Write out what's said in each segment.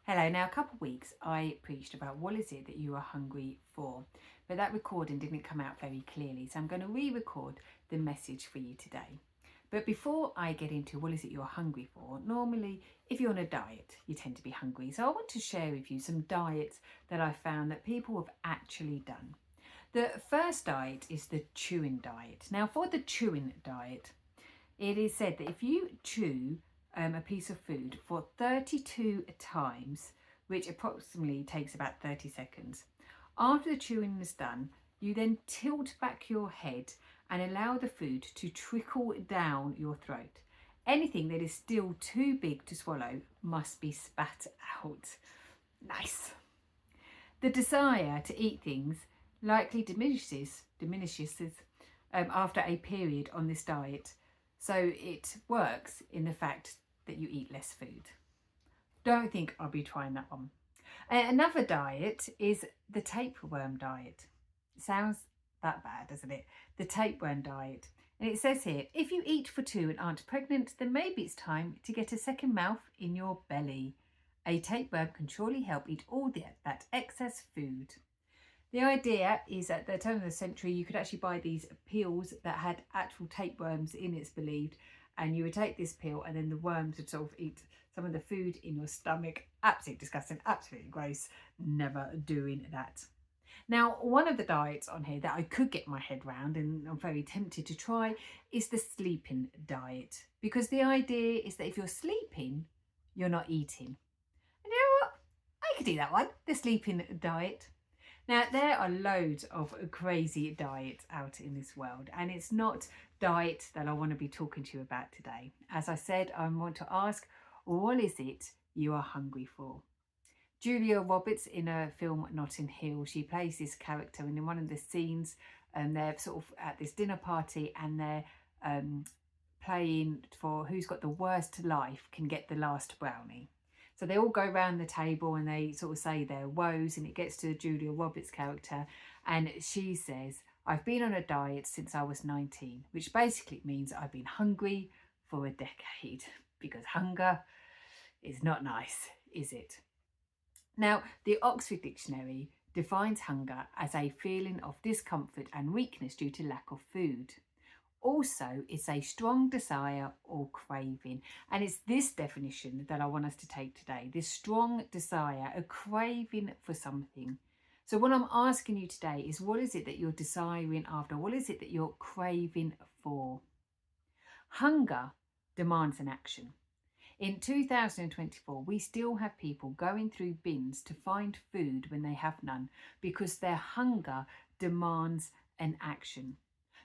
Hello, now a couple of weeks I preached about what is it that you are hungry for, but that recording didn't come out very clearly, so I'm going to re-record the message for you today. But before I get into what is it you're hungry for, normally if you're on a diet, you tend to be hungry. So I want to share with you some diets that I found that people have actually done. The first diet is the chewing diet. Now for the chewing diet, it is said that if you chew a piece of food for 32 times, which approximately takes about 30 seconds, after the chewing is done, you then tilt back your head and allow the food to trickle down your throat. Anything that is still too big to swallow must be spat out. Nice. The desire to eat things likely diminishes after a period on this diet, so it works in the fact that you eat less food. Don't think I'll be trying that one. Another diet is the tapeworm diet. It sounds that bad, doesn't it? The tapeworm diet. And it says here, if you eat for two and aren't pregnant, then maybe it's time to get a second mouth in your belly. A tapeworm can surely help eat all that excess food. The idea is at the turn of the century, you could actually buy these pills that had actual tapeworms in, it's believed, and you would take this pill and then the worms would sort of eat some of the food in your stomach. Absolutely disgusting, absolutely gross. Never doing that. Now, one of the diets on here that I could get my head round and I'm very tempted to try is the sleeping diet, because the idea is that if you're sleeping, you're not eating. And you know what? I could do that one, the sleeping diet. Now, there are loads of crazy diets out in this world, and it's not diet that I want to be talking to you about today. As I said, I want to ask, what is it you are hungry for? Julia Roberts, in her film Notting Hill, she plays this character, and in one of the scenes, they're sort of at this dinner party and they're playing for who's got the worst life can get the last brownie. So they all go around the table and they sort of say their woes, and it gets to Julia Roberts' character, and she says, I've been on a diet since I was 19, which basically means I've been hungry for a decade, because hunger is not nice, is it? Now, the Oxford Dictionary defines hunger as a feeling of discomfort and weakness due to lack of food. Also, it's a strong desire or craving. And it's this definition that I want us to take today. This strong desire, a craving for something. So what I'm asking you today is, what is it that you're desiring after? What is it that you're craving for? Hunger demands an action. In 2024, we still have people going through bins to find food when they have none, because their hunger demands an action.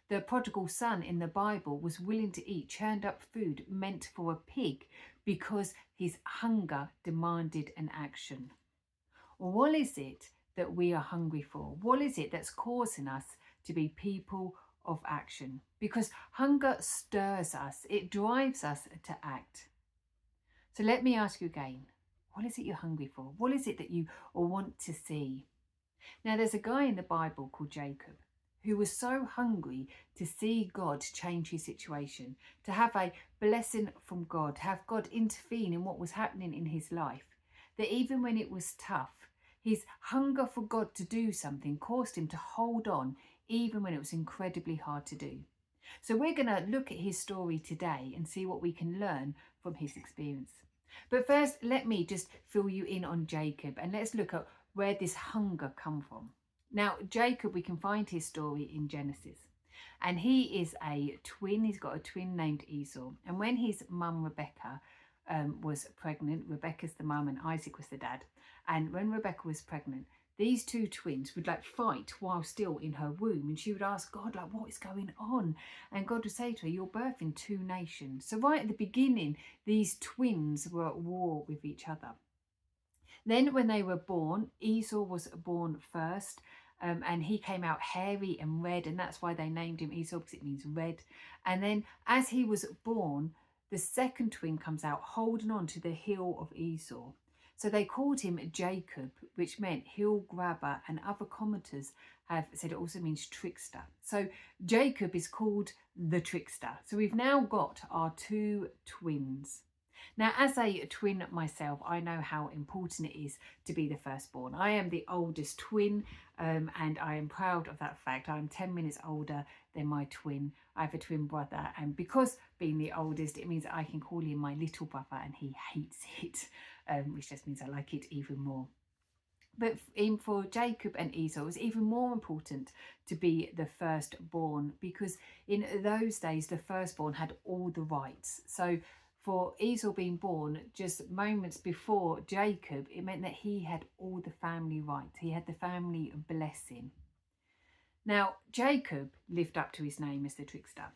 The prodigal son in the Bible was willing to eat churned up food meant for a pig because his hunger demanded an action. What is it that we are hungry for? What is it that's causing us to be people of action? Because hunger stirs us, it drives us to act. So let me ask you again, what is it you're hungry for? What is it that you want to see? Now, there's a guy in the Bible called Jacob, who was so hungry to see God change his situation, to have a blessing from God, to have God intervene in what was happening in his life, that even when it was tough, his hunger for God to do something caused him to hold on, even when it was incredibly hard to do. So we're going to look at his story today and see what we can learn from his experience. But first, let me just fill you in on Jacob, and let's look at where this hunger come from. Now, Jacob, we can find his story in Genesis, and he is a twin. He's got a twin named Esau. And when his mum Rebecca was pregnant, Rebecca's the mum and Isaac was the dad. And when Rebecca was pregnant, these two twins would fight while still in her womb, and she would ask God, what is going on? And God would say to her, you're birthing two nations. So right at the beginning, these twins were at war with each other. Then when they were born, Esau was born first, and he came out hairy and red, and that's why they named him Esau, because it means red. And then as he was born, the second twin comes out holding on to the heel of Esau. So they called him Jacob, which meant heel grabber, and other commenters have said it also means trickster. So Jacob is called the trickster. So we've now got our two twins. Now, as a twin myself, I know how important it is to be the firstborn. I am the oldest twin, and I am proud of that fact. I'm 10 minutes older than my twin. I have a twin brother, and because being the oldest, it means I can call him my little brother, and he hates it, which just means I like it even more. But for Jacob and Esau, it was even more important to be the firstborn, because in those days, the firstborn had all the rights. So for Esau being born just moments before Jacob, it meant that he had all the family rights. He had the family blessing. Now, Jacob lived up to his name as the trickster,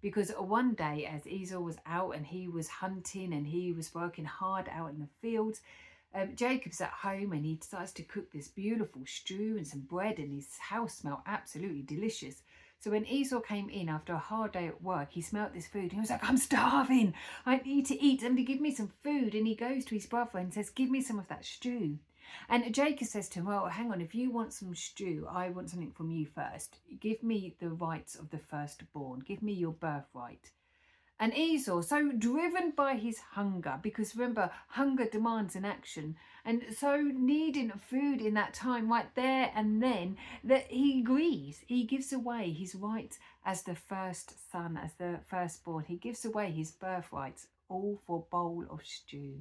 because one day as Esau was out and he was hunting and he was working hard out in the fields, Jacob's at home and he decides to cook this beautiful stew and some bread, and his house smelled absolutely delicious. So when Esau came in after a hard day at work, he smelt this food and he was like, I'm starving, I need to eat, somebody give me some food. And he goes to his brother and says, give me some of that stew. And Jacob says to him, well, hang on, if you want some stew, I want something from you first. Give me the rights of the firstborn, give me your birthright. And Esau, so driven by his hunger, because remember, hunger demands an action, and so needing food in that time, right there and then, that he agrees. He gives away his rights as the first son, as the firstborn. He gives away his birthrights, all for a bowl of stew.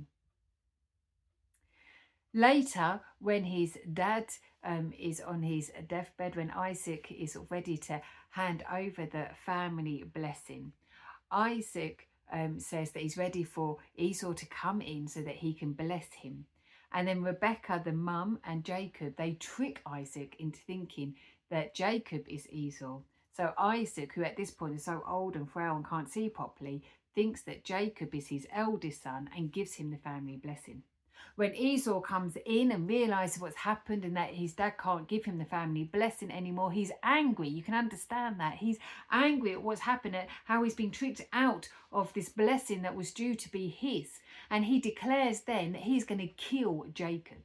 Later, when his dad is on his deathbed, when Isaac is ready to hand over the family blessing, Isaac says that he's ready for Esau to come in so that he can bless him. And then Rebecca, the mum, and Jacob, they trick Isaac into thinking that Jacob is Esau. So Isaac, who at this point is so old and frail and can't see properly, thinks that Jacob is his eldest son and gives him the family blessing. When Esau comes in and realizes what's happened and that his dad can't give him the family blessing anymore, he's angry. You can understand that. He's angry at what's happened, at how he's been tricked out of this blessing that was due to be his. And he declares then that he's going to kill Jacob.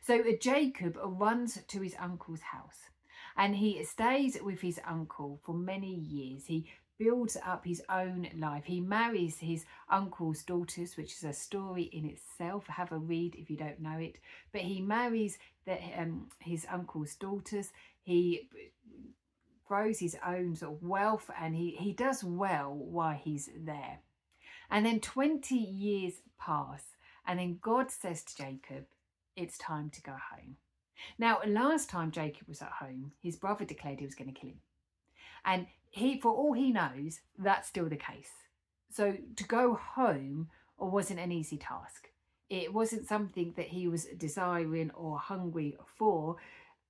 So Jacob runs to his uncle's house and he stays with his uncle for many years. He builds up his own life. He marries his uncle's daughters, which is a story in itself. Have a read if you don't know it. But he marries his uncle's daughters. He grows his own sort of wealth, and he does well while he's there. And then 20 years pass, and then God says to Jacob, it's time to go home. Now, last time Jacob was at home, his brother declared he was going to kill him. And for all he knows, that's still the case. So to go home wasn't an easy task. It wasn't something that he was desiring or hungry for.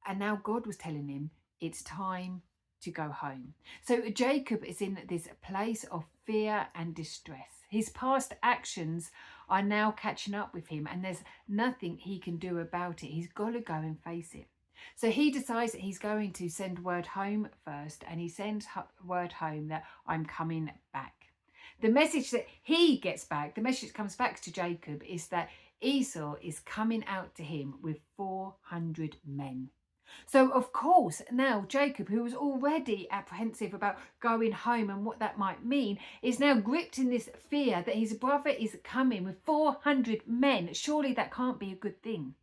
And now God was telling him, it's time to go home. So Jacob is in this place of fear and distress. His past actions are now catching up with him, and there's nothing he can do about it. He's got to go and face it. So he decides that he's going to send word home first, and he sends word home that I'm coming back. The message that he gets back, the message that comes back to Jacob, is that Esau is coming out to him with 400 men. So of course now Jacob, who was already apprehensive about going home and what that might mean, is now gripped in this fear that his brother is coming with 400 men. Surely that can't be a good thing.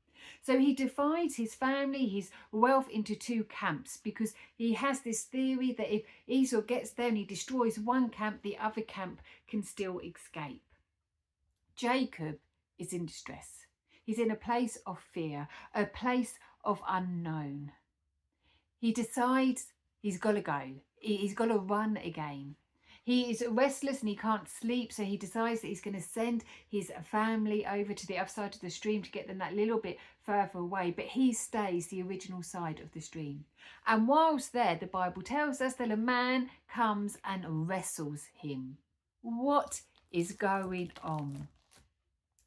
So he divides his family, his wealth into two camps, because he has this theory that if Esau gets there and he destroys one camp, the other camp can still escape. Jacob is in distress. He's in a place of fear, a place of unknown. He decides he's got to go. He's got to run again. He is restless and he can't sleep, so he decides that he's going to send his family over to the other side of the stream to get them that little bit further away, but he stays the original side of the stream. And whilst there, the Bible tells us that a man comes and wrestles him. What is going on?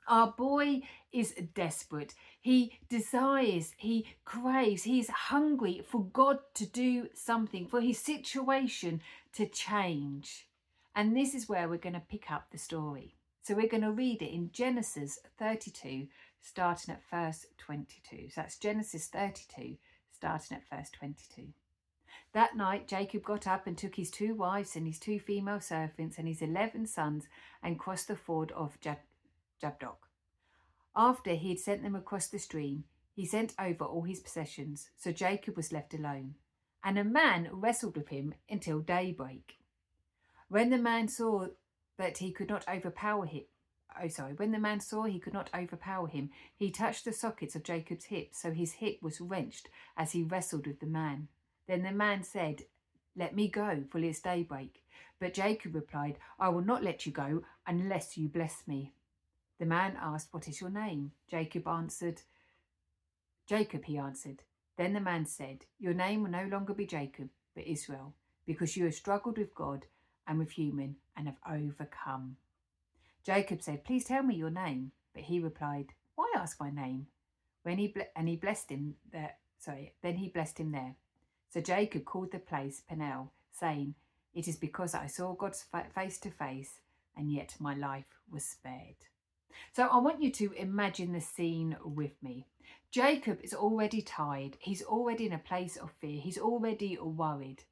Our boy is desperate. He desires, he craves, he's hungry for God to do something, for his situation to change. And this is where we're going to pick up the story. So we're going to read it in Genesis 32, starting at verse 22. So that's Genesis 32, starting at verse 22. That night Jacob got up and took his 2 wives and his 2 female servants and his 11 sons and crossed the ford of Jabdoc. After he had sent them across the stream, he sent over all his possessions, so Jacob was left alone, and a man wrestled with him until daybreak. When the man saw that he could not overpower him, when the man saw he could not overpower him, he touched the sockets of Jacob's hip, so his hip was wrenched as he wrestled with the man. Then the man said, "Let me go, for it is daybreak." But Jacob replied, "I will not let you go unless you bless me." The man asked, "What is your name?" Jacob, he answered. Then the man said, "Your name will no longer be Jacob, but Israel, because you have struggled with God and with human and have overcome." Jacob said, "Please tell me your name." But he replied, "Why ask my name?" Then he blessed him there. So Jacob called the place Peniel, saying, "It is because I saw God's face to face, and yet my life was spared." So I want you to imagine the scene with me. Jacob is already tired. He's already in a place of fear. He's already worried.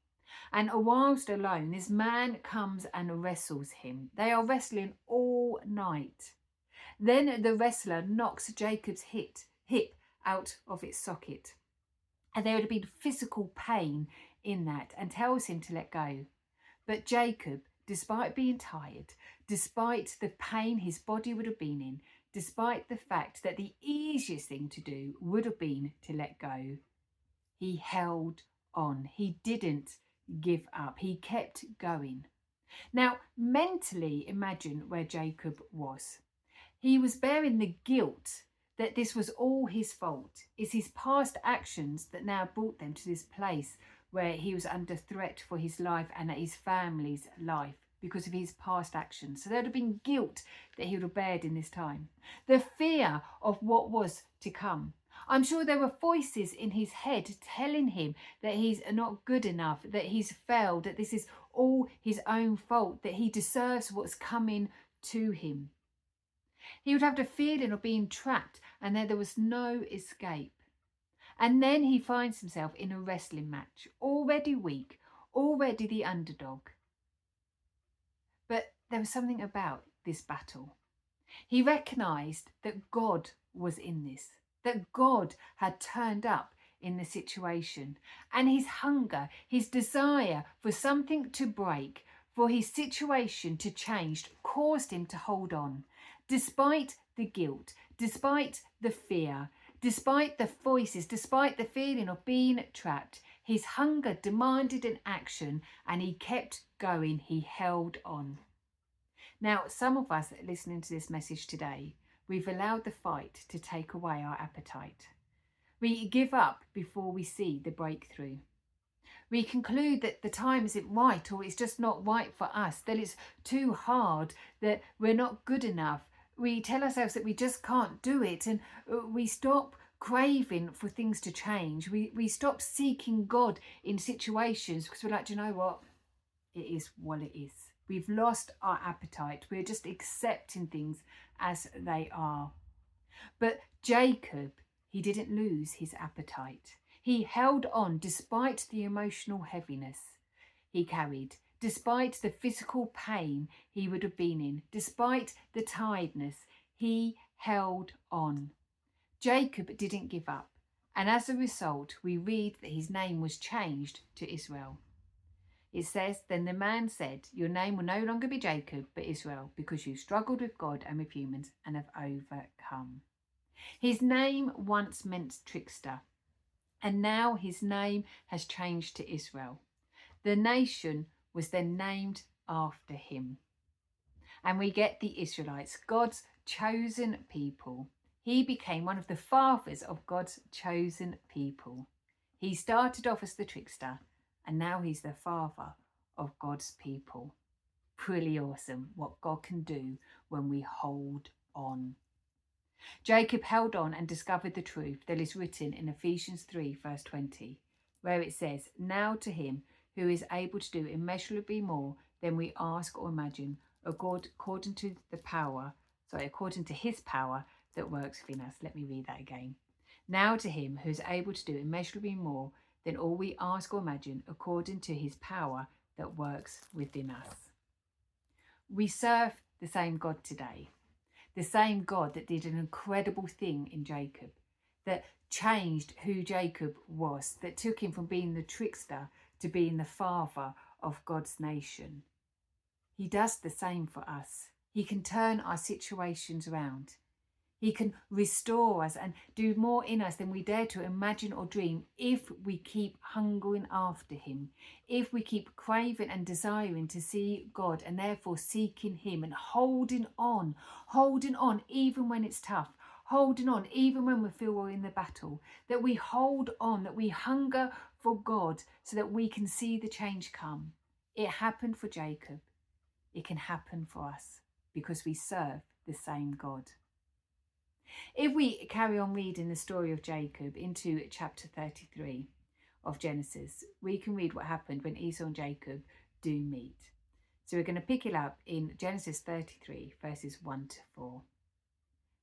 And whilst alone, this man comes and wrestles him. They are wrestling all night. Then the wrestler knocks Jacob's hip out of its socket. And there would have been physical pain in that, and tells him to let go. But Jacob, despite being tired, despite the pain his body would have been in, despite the fact that the easiest thing to do would have been to let go, he held on. He didn't give up. He kept going. Now, mentally imagine where Jacob was. He was bearing the guilt that this was all his fault. It's his past actions that now brought them to this place where he was under threat for his life and his family's life because of his past actions. So there would have been guilt that he would have bared in this time. The fear of what was to come. I'm sure there were voices in his head telling him that he's not good enough, that he's failed, that this is all his own fault, that he deserves what's coming to him. He would have the feeling of being trapped and that there was no escape. And then he finds himself in a wrestling match, already weak, already the underdog. But there was something about this battle. He recognised that God was in this, that God had turned up in the situation. And his hunger, his desire for something to break, for his situation to change, caused him to hold on. Despite the guilt, despite the fear, despite the voices, despite the feeling of being trapped, his hunger demanded an action and he kept going. He held on. Now, some of us listening to this message today, we've allowed the fight to take away our appetite. We give up before we see the breakthrough. We conclude that the time isn't right, or it's just not right for us, that it's too hard, that we're not good enough. We tell ourselves that we just can't do it, and we stop craving for things to change. We stop seeking God in situations because we're like, do you know what? It is what it is. We've lost our appetite. We're just accepting things as they are. But Jacob, he didn't lose his appetite. He held on despite the emotional heaviness he carried, despite the physical pain he would have been in, despite the tiredness, he held on. Jacob didn't give up, and as a result, we read that his name was changed to Israel. It says, "Then the man said, your name will no longer be Jacob, but Israel, because you struggled with God and with humans and have overcome." His name once meant trickster, and now his name has changed to Israel. The nation was then named after him. And we get the Israelites, God's chosen people. He became one of the fathers of God's chosen people. He started off as the trickster, and now he's the father of God's people. Pretty awesome what God can do when we hold on. Jacob held on and discovered the truth that is written in Ephesians 3 verse 20, where it says, "Now to him who is able to do immeasurably more than we ask or imagine, according to his power that works within us." Let me read that again. Now to him who is able to do immeasurably more than all we ask or imagine, according to his power that works within us. We serve the same God today. The same God that did an incredible thing in Jacob, that changed who Jacob was, that took him from being the trickster to being the father of God's nation. He does the same for us. He can turn our situations around. He can restore us and do more in us than we dare to imagine or dream if we keep hungering after him, if we keep craving and desiring to see God and therefore seeking him and holding on even when it's tough, holding on even when we feel we're in the battle, that we hold on, that we hunger for God so that we can see the change come. It happened for Jacob. It can happen for us because we serve the same God. If we carry on reading the story of Jacob into chapter 33 of Genesis, we can read what happened when Esau and Jacob do meet. So we're going to pick it up in Genesis 33 verses 1 to 4,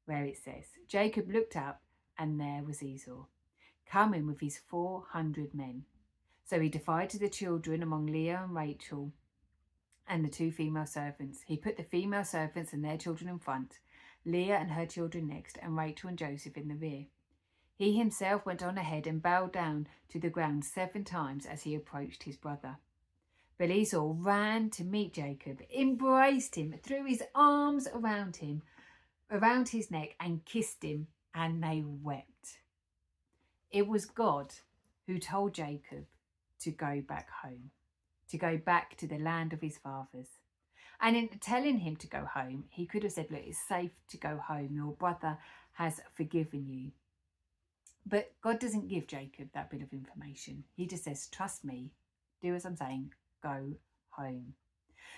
where it says, Jacob looked up and there was Esau, coming with his 400 men. So he divided the children among Leah and Rachel and the 2 female servants. He put the female servants and their children in front, Leah and her children next, and Rachel and Joseph in the rear. He himself went on ahead and bowed down to the ground 7 times as he approached his brother. But Esau ran to meet Jacob, embraced him, threw his arms around him, around his neck, and kissed him, and they wept. It was God who told Jacob to go back home, to go back to the land of his fathers. And in telling him to go home, he could have said, look, it's safe to go home. Your brother has forgiven you. But God doesn't give Jacob that bit of information. He just says, trust me, do as I'm saying, go home.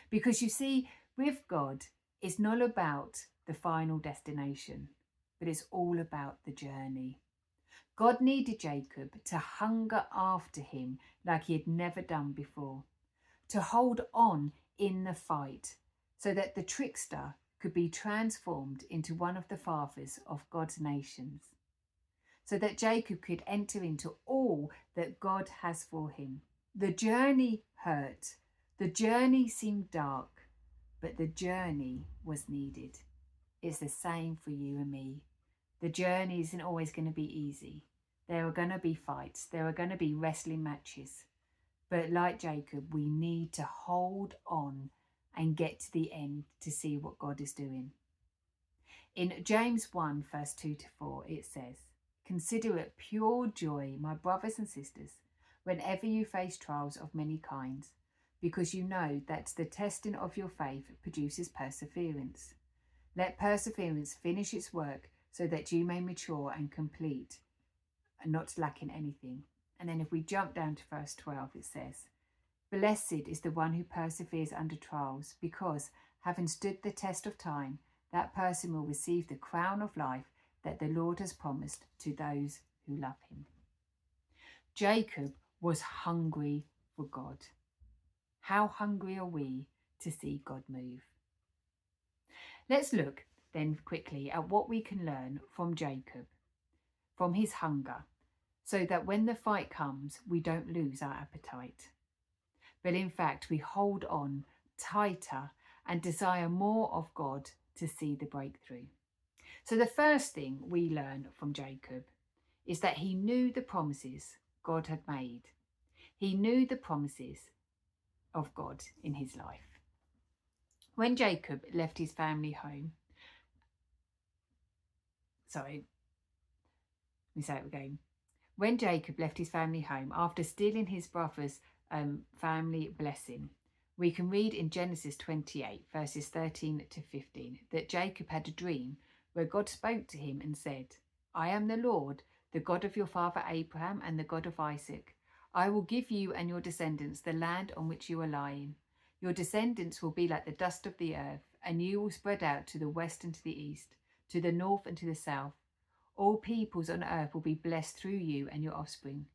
Because you see, with God, it's not about the final destination, but it's all about the journey. God needed Jacob to hunger after him like he had never done before, to hold on in the fight so that the trickster could be transformed into one of the fathers of God's nations, so that Jacob could enter into all that God has for him. The journey hurt, the journey seemed dark, but the journey was needed. It's the same for you and me. The journey isn't always going to be easy. There are going to be fights, there are going to be wrestling matches. But like Jacob, we need to hold on and get to the end to see what God is doing. In James 1, verse 2 to 4, it says, consider it pure joy, my brothers and sisters, whenever you face trials of many kinds, because you know that the testing of your faith produces perseverance. Let perseverance finish its work so that you may mature and complete and not lacking anything. And then if we jump down to verse 12, it says, blessed is the one who perseveres under trials, because, having stood the test of time, that person will receive the crown of life that the Lord has promised to those who love him. Jacob was hungry for God. How hungry are we to see God move? Let's look then quickly at what we can learn from Jacob, from his hunger, so that when the fight comes, we don't lose our appetite, but in fact we hold on tighter and desire more of God to see the breakthrough. So the first thing we learn from Jacob is that he knew the promises God had made. He knew the promises of God in his life. When Jacob left his family home, When Jacob left his family home after stealing his brother's family blessing, we can read in Genesis 28, verses 13 to 15, that Jacob had a dream where God spoke to him and said, I am the Lord, the God of your father Abraham and the God of Isaac. I will give you and your descendants the land on which you are lying. Your descendants will be like the dust of the earth, and you will spread out to the west and to the east, to the north and to the south. All peoples on earth will be blessed through you and your offspring.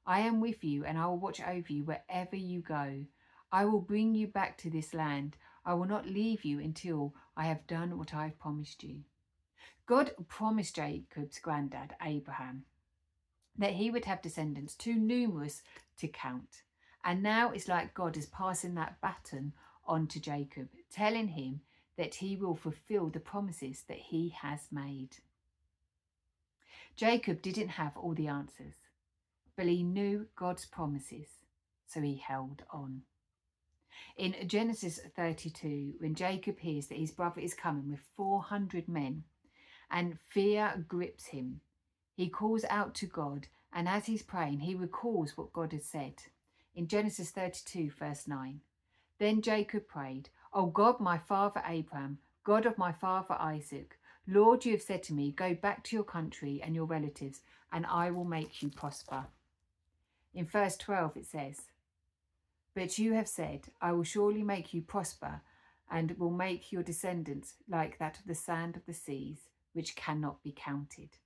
I am with you, and I will watch over you wherever you go. I will bring you back to this land. I will not leave you until I have done what I have promised you. God promised Jacob's granddad, Abraham, that he would have descendants too numerous to count. And now it's like God is passing that baton on to Jacob, telling him that he will fulfill the promises that he has made. Jacob didn't have all the answers, but he knew God's promises, so he held on. In Genesis 32, when Jacob hears that his brother is coming with 400 men and fear grips him, he calls out to God, and as he's praying, he recalls what God has said. In Genesis 32, verse 9, then Jacob prayed, "O God, my father Abraham, God of my father Isaac, Lord, you have said to me, go back to your country and your relatives, and I will make you prosper." In verse 12 it says, "But you have said, I will surely make you prosper, and will make your descendants like that of the sand of the seas, which cannot be counted."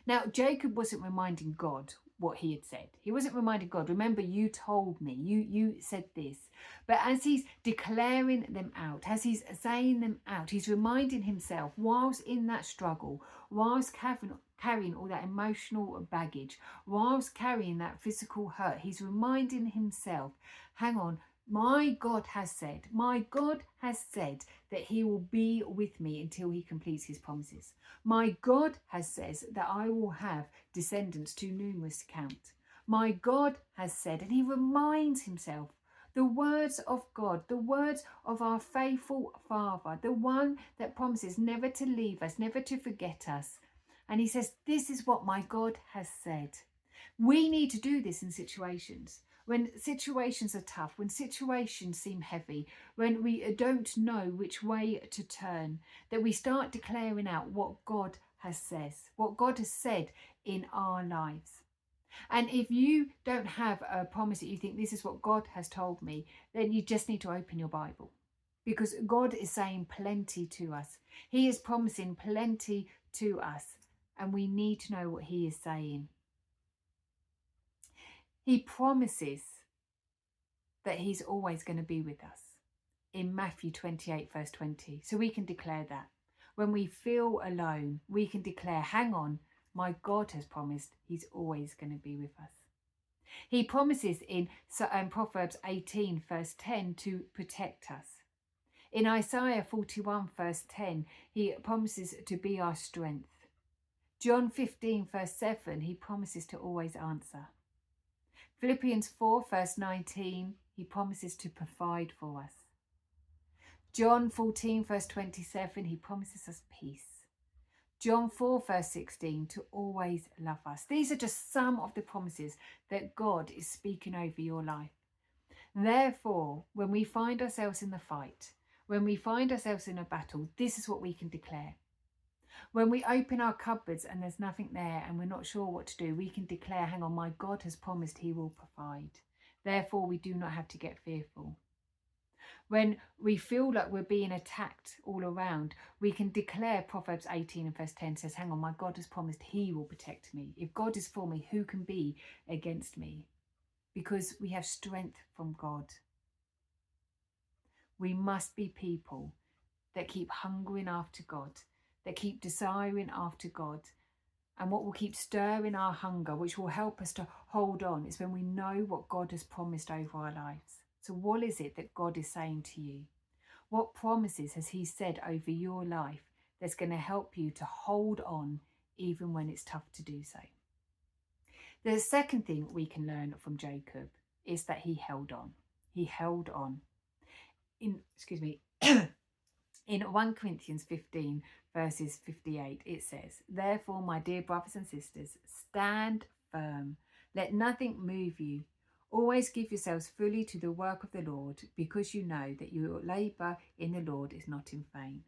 Now, Jacob wasn't reminding God what he had said. He wasn't reminding God, remember, you told me, you said this. But as he's declaring them out, as he's saying them out, he's reminding himself, whilst in that struggle, whilst carrying all that emotional baggage, whilst carrying that physical hurt, he's reminding himself, hang on, my God has said that he will be with me until he completes his promises. My God has said that I will have descendants too numerous to count. My God has said, and he reminds himself, the words of God, the words of our faithful Father, the one that promises never to leave us, never to forget us. And he says, this is what my God has said. We need to do this in situations. When situations are tough, when situations seem heavy, when we don't know which way to turn, that we start declaring out what God has said in our lives. And if you don't have a promise that you think this is what God has told me, then you just need to open your Bible. Because God is saying plenty to us. He is promising plenty to us. And we need to know what he is saying. He promises that he's always going to be with us in Matthew 28 verse 20. So we can declare that. When we feel alone, we can declare, hang on, my God has promised he's always going to be with us. He promises in Proverbs 18 verse 10 to protect us. In Isaiah 41 verse 10, he promises to be our strength. John 15 verse 7, he promises to always answer. Philippians 4 verse 19, he promises to provide for us. John 14 verse 27, he promises us peace. John 4 verse 16, to always love us. These are just some of the promises that God is speaking over your life. Therefore, when we find ourselves in the fight, when we find ourselves in a battle, this is what we can declare. When we open our cupboards and there's nothing there and we're not sure what to do, we can declare, hang on, my God has promised he will provide. Therefore, we do not have to get fearful. When we feel like we're being attacked all around, we can declare Proverbs 18 and verse 10 says, hang on, my God has promised he will protect me. If God is for me, who can be against me? Because we have strength from God. We must be people that keep hungering after God, that keep desiring after God. And what will keep stirring our hunger, which will help us to hold on, is when we know what God has promised over our lives. So what is it that God is saying to you? What promises has he said over your life that's going to help you to hold on even when it's tough to do so? The second thing we can learn from Jacob is that he held on. He held on. In 1 Corinthians 15 verses 58, it says, "Therefore, my dear brothers and sisters, stand firm. Let nothing move you. Always give yourselves fully to the work of the Lord, because you know that your labour in the Lord is not in vain."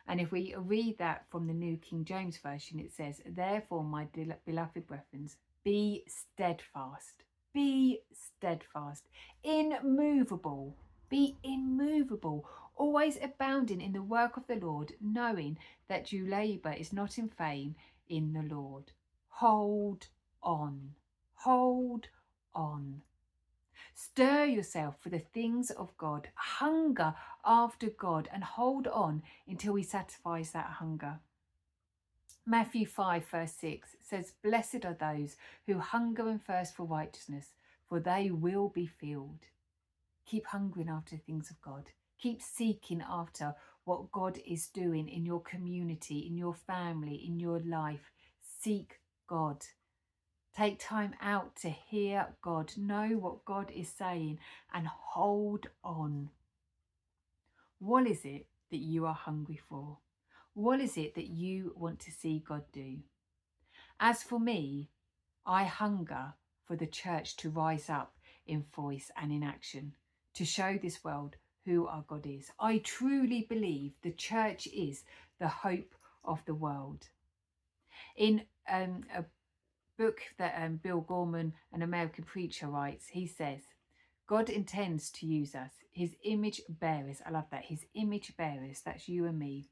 And if we read that from the New King James Version, it says, "Therefore, my beloved brethren, be steadfast, immovable, be immovable, always abounding in the work of the Lord, knowing that your labour is not in vain in the Lord." Hold on. Hold on. Stir yourself for the things of God. Hunger after God and hold on until he satisfies that hunger. Matthew 5 verse 6 says, "Blessed are those who hunger and thirst for righteousness, for they will be filled." Keep hungering after the things of God. Keep seeking after what God is doing in your community, in your family, in your life. Seek God. Take time out to hear God, know what God is saying, and hold on. What is it that you are hungry for? What is it that you want to see God do? As for me, I hunger for the church to rise up in voice and in action, to show this world who our God is. I truly believe the church is the hope of the world. In a book that Bill Gorman, an American preacher, writes, he says, God intends to use us, his image bearers, I love that, his image bearers, that's you and me,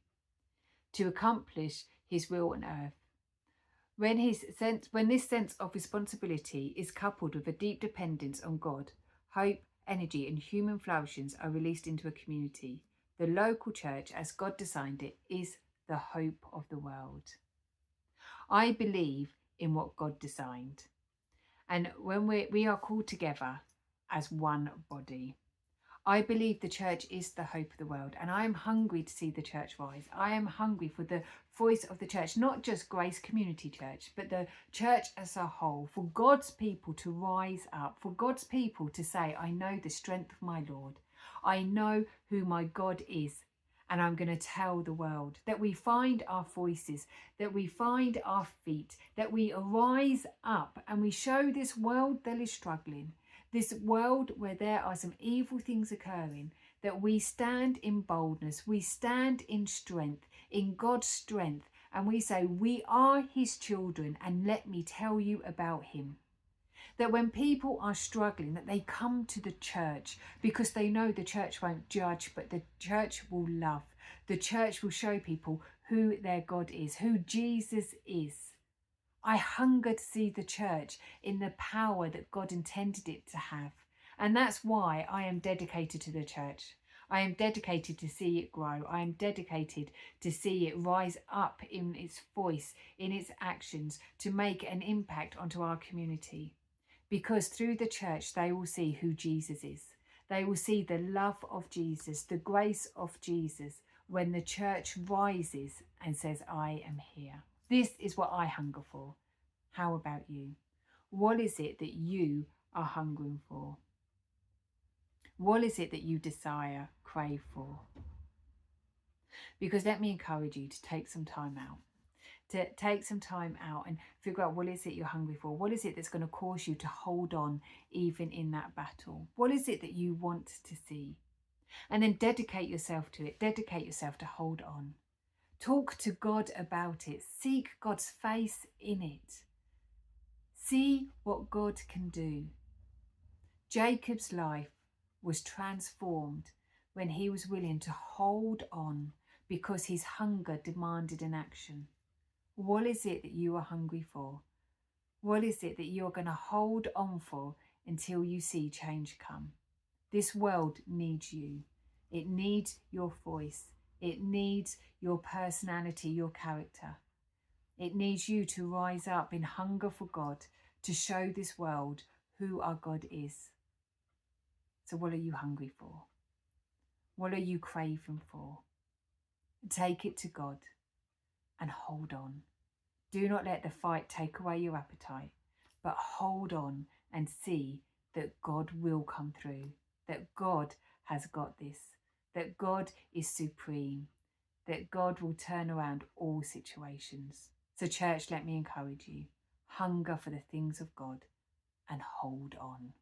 to accomplish his will on earth. When this sense of responsibility is coupled with a deep dependence on God, hope, energy and human flourishings are released into a community. The local church, as God designed it, is the hope of the world. I believe in what God designed. And when we are called together as one body, I believe the church is the hope of the world, and I am hungry to see the church rise. I am hungry for the voice of the church, not just Grace Community Church, but the church as a whole, for God's people to rise up, for God's people to say, I know the strength of my Lord. I know who my God is, and I'm going to tell the world. That we find our voices, that we find our feet, that we arise up and we show this world that is struggling, this world where there are some evil things occurring, that we stand in boldness, we stand in strength, in God's strength, and we say, we are his children, and let me tell you about him. That when people are struggling, that they come to the church because they know the church won't judge, but the church will love. The church will show people who their God is, who Jesus is. I hunger to see the church in the power that God intended it to have. And that's why I am dedicated to the church. I am dedicated to see it grow. I am dedicated to see it rise up in its voice, in its actions, to make an impact onto our community. Because through the church, they will see who Jesus is. They will see the love of Jesus, the grace of Jesus, when the church rises and says, I am here. This is what I hunger for. How about you? What is it that you are hungering for? What is it that you desire, crave for? Because let me encourage you to take some time out. To take some time out and figure out what is it you're hungry for? What is it that's going to cause you to hold on even in that battle? What is it that you want to see? And then dedicate yourself to it. Dedicate yourself to hold on. Talk to God about it. Seek God's face in it. See what God can do. Jacob's life was transformed when he was willing to hold on because his hunger demanded an action. What is it that you are hungry for? What is it that you're going to hold on for until you see change come? This world needs you. It needs your voice. It needs your personality, your character. It needs you to rise up in hunger for God, to show this world who our God is. So what are you hungry for? What are you craving for? Take it to God and hold on. Do not let the fight take away your appetite, but hold on and see that God will come through, that God has got this, that God is supreme, that God will turn around all situations. So church, let me encourage you. Hunger for the things of God and hold on.